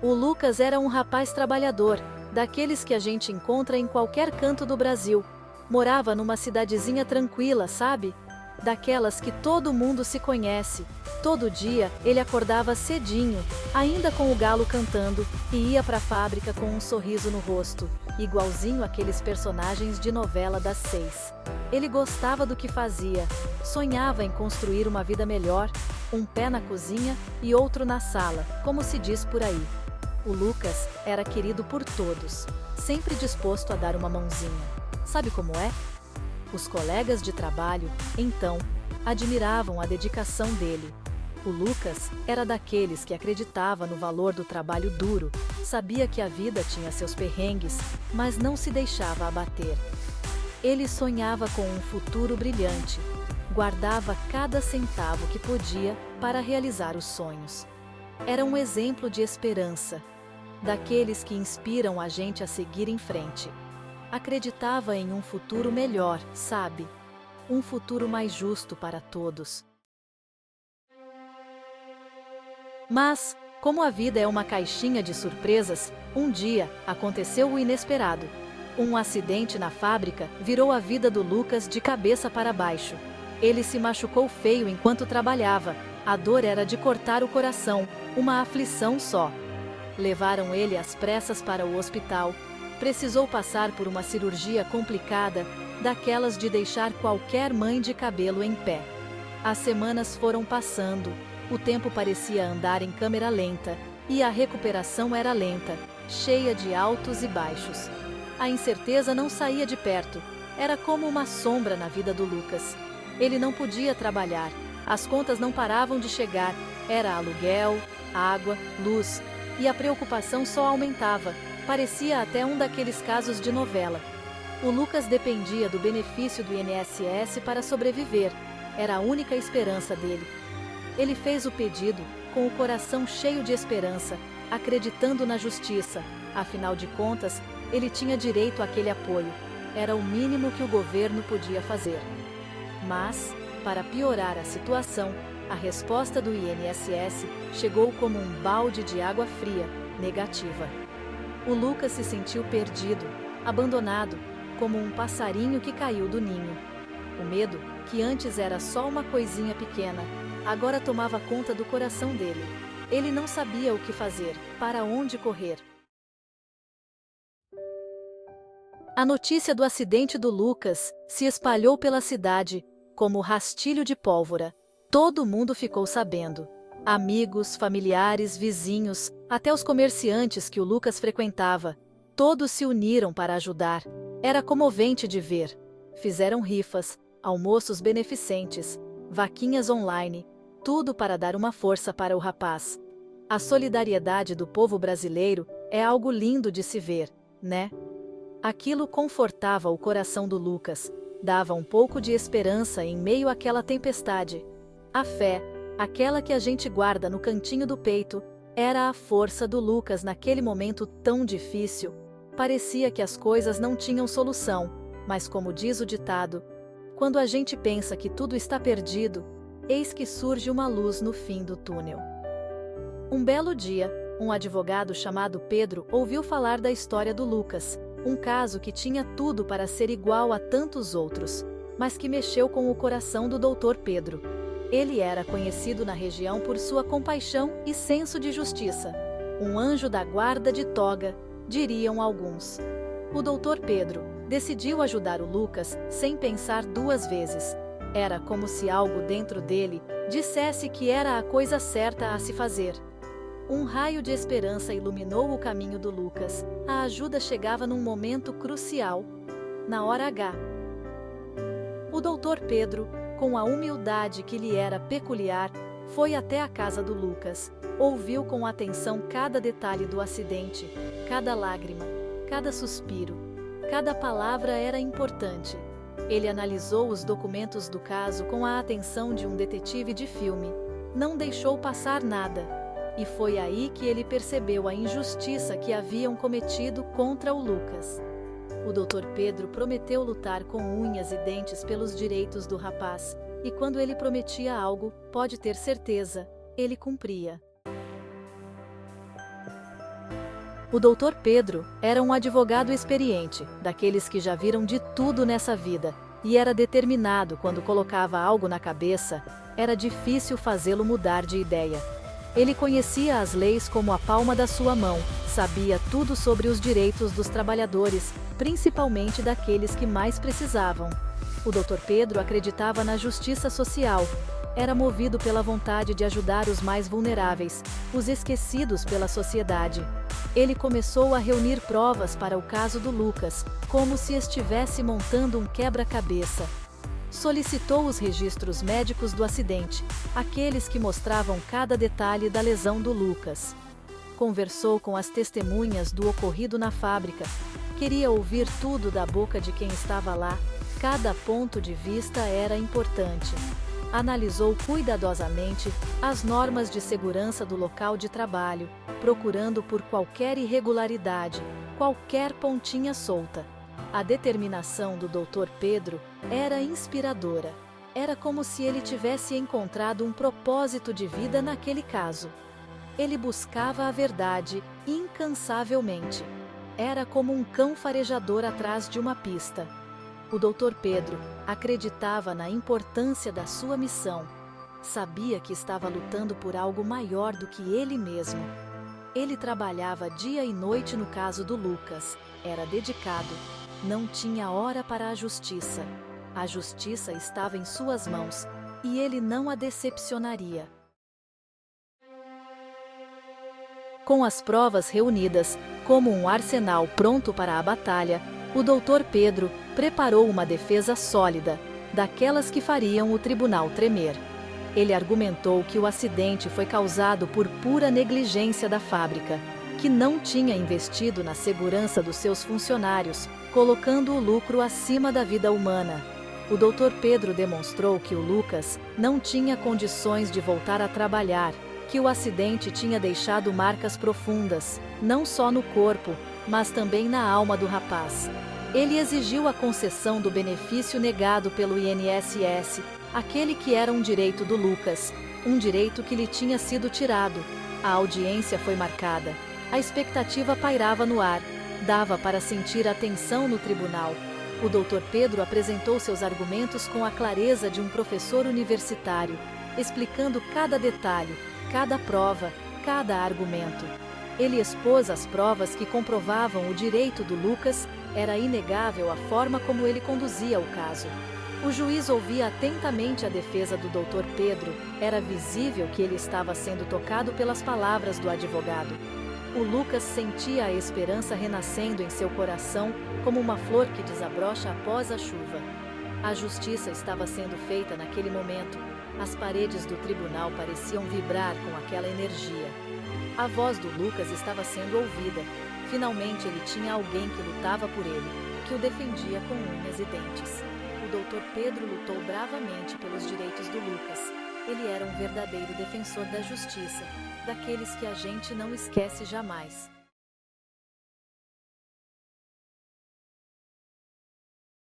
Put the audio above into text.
O Lucas era um rapaz trabalhador, daqueles que a gente encontra em qualquer canto do Brasil. Morava numa cidadezinha tranquila, sabe? Daquelas que todo mundo se conhece. Todo dia, ele acordava cedinho, ainda com o galo cantando, e ia para a fábrica com um sorriso no rosto, igualzinho aqueles personagens de novela das 6. Ele gostava do que fazia, sonhava em construir uma vida melhor, um pé na cozinha e outro na sala, como se diz por aí. O Lucas era querido por todos, sempre disposto a dar uma mãozinha. Sabe como é? Os colegas de trabalho, então, admiravam a dedicação dele. O Lucas era daqueles que acreditava no valor do trabalho duro, sabia que a vida tinha seus perrengues, mas não se deixava abater. Ele sonhava com um futuro brilhante, guardava cada centavo que podia para realizar os sonhos. Era um exemplo de esperança, daqueles que inspiram a gente a seguir em frente. Acreditava em um futuro melhor, sabe? Um futuro mais justo para todos. Mas, como a vida é uma caixinha de surpresas, um dia aconteceu o inesperado. Um acidente na fábrica virou a vida do Lucas de cabeça para baixo. Ele se machucou feio enquanto trabalhava. A dor era de cortar o coração, uma aflição só. Levaram ele às pressas para o hospital. Precisou passar por uma cirurgia complicada, daquelas de deixar qualquer mãe de cabelo em pé. As semanas foram passando, o tempo parecia andar em câmera lenta, e a recuperação era lenta, cheia de altos e baixos. A incerteza não saía de perto, era como uma sombra na vida do Lucas. Ele não podia trabalhar, as contas não paravam de chegar, era aluguel, água, luz, e a preocupação só aumentava. Parecia até um daqueles casos de novela. O Lucas dependia do benefício do INSS para sobreviver. Era a única esperança dele. Ele fez o pedido, com o coração cheio de esperança, acreditando na justiça. Afinal de contas, ele tinha direito àquele apoio. Era o mínimo que o governo podia fazer. Mas, para piorar a situação, a resposta do INSS chegou como um balde de água fria, negativa. O Lucas se sentiu perdido, abandonado, como um passarinho que caiu do ninho. O medo, que antes era só uma coisinha pequena, agora tomava conta do coração dele. Ele não sabia o que fazer, para onde correr. A notícia do acidente do Lucas se espalhou pela cidade, como rastilho de pólvora. Todo mundo ficou sabendo. Amigos, familiares, vizinhos, até os comerciantes que o Lucas frequentava. Todos se uniram para ajudar. Era comovente de ver. Fizeram rifas, almoços beneficentes, vaquinhas online, tudo para dar uma força para o rapaz. A solidariedade do povo brasileiro é algo lindo de se ver, né? Aquilo confortava o coração do Lucas, dava um pouco de esperança em meio àquela tempestade. A fé, aquela que a gente guarda no cantinho do peito, era a força do Lucas naquele momento tão difícil. Parecia que as coisas não tinham solução, mas como diz o ditado, quando a gente pensa que tudo está perdido, eis que surge uma luz no fim do túnel. Um belo dia, um advogado chamado Pedro ouviu falar da história do Lucas, um caso que tinha tudo para ser igual a tantos outros, mas que mexeu com o coração do doutor Pedro. Ele era conhecido na região por sua compaixão e senso de justiça. Um anjo da guarda de toga, diriam alguns. O doutor Pedro decidiu ajudar o Lucas sem pensar duas vezes. Era como se algo dentro dele dissesse que era a coisa certa a se fazer. Um raio de esperança iluminou o caminho do Lucas. A ajuda chegava num momento crucial, na hora H. O doutor Pedro, com a humildade que lhe era peculiar, foi até a casa do Lucas, ouviu com atenção cada detalhe do acidente, cada lágrima, cada suspiro, cada palavra era importante. Ele analisou os documentos do caso com a atenção de um detetive de filme, não deixou passar nada, e foi aí que ele percebeu a injustiça que haviam cometido contra o Lucas. O doutor Pedro prometeu lutar com unhas e dentes pelos direitos do rapaz, e quando ele prometia algo, pode ter certeza, ele cumpria. O doutor Pedro era um advogado experiente, daqueles que já viram de tudo nessa vida, e era determinado quando colocava algo na cabeça, era difícil fazê-lo mudar de ideia. Ele conhecia as leis como a palma da sua mão, sabia tudo sobre os direitos dos trabalhadores, principalmente daqueles que mais precisavam. O doutor Pedro acreditava na justiça social. Era movido pela vontade de ajudar os mais vulneráveis, os esquecidos pela sociedade. Ele começou a reunir provas para o caso do Lucas, como se estivesse montando um quebra-cabeça. Solicitou os registros médicos do acidente, aqueles que mostravam cada detalhe da lesão do Lucas. Conversou com as testemunhas do ocorrido na fábrica. Queria ouvir tudo da boca de quem estava lá. Cada ponto de vista era importante. Analisou cuidadosamente as normas de segurança do local de trabalho, procurando por qualquer irregularidade, qualquer pontinha solta. A determinação do Dr. Pedro era inspiradora. Era como se ele tivesse encontrado um propósito de vida naquele caso. Ele buscava a verdade incansavelmente. Era como um cão farejador atrás de uma pista. O Dr. Pedro acreditava na importância da sua missão. Sabia que estava lutando por algo maior do que ele mesmo. Ele trabalhava dia e noite no caso do Lucas. Era dedicado. Não tinha hora para a justiça. A justiça estava em suas mãos, e ele não a decepcionaria. Com as provas reunidas, como um arsenal pronto para a batalha, o Dr. Pedro preparou uma defesa sólida, daquelas que fariam o tribunal tremer. Ele argumentou que o acidente foi causado por pura negligência da fábrica, que não tinha investido na segurança dos seus funcionários, colocando o lucro acima da vida humana. O Dr. Pedro demonstrou que o Lucas não tinha condições de voltar a trabalhar, que o acidente tinha deixado marcas profundas, não só no corpo, mas também na alma do rapaz. Ele exigiu a concessão do benefício negado pelo INSS, aquele que era um direito do Lucas, um direito que lhe tinha sido tirado. A audiência foi marcada. A expectativa pairava no ar. Dava para sentir a tensão no tribunal. O Dr. Pedro apresentou seus argumentos com a clareza de um professor universitário, explicando cada detalhe, cada prova, cada argumento. Ele expôs as provas que comprovavam o direito do Lucas. Era inegável a forma como ele conduzia o caso. O juiz ouvia atentamente a defesa do Dr. Pedro. Era visível que ele estava sendo tocado pelas palavras do advogado. O Lucas sentia a esperança renascendo em seu coração, como uma flor que desabrocha após a chuva. A justiça estava sendo feita naquele momento. As paredes do tribunal pareciam vibrar com aquela energia. A voz do Lucas estava sendo ouvida. Finalmente ele tinha alguém que lutava por ele, que o defendia com unhas e dentes. O Dr. Pedro lutou bravamente pelos direitos do Lucas. Ele era um verdadeiro defensor da justiça, daqueles que a gente não esquece jamais.